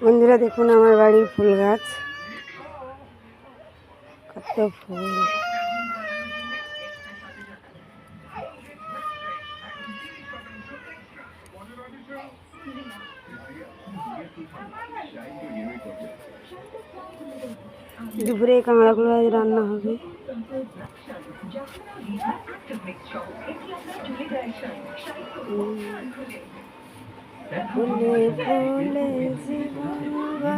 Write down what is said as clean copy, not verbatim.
বন্ধুরা দেখুন আমার বাড়ির ফুল গাছ, কত ফুল। দুপুরে কাঁকড়াগুলো আজ রান্না হবে। ফুলে ফুলে জীবন ভরা।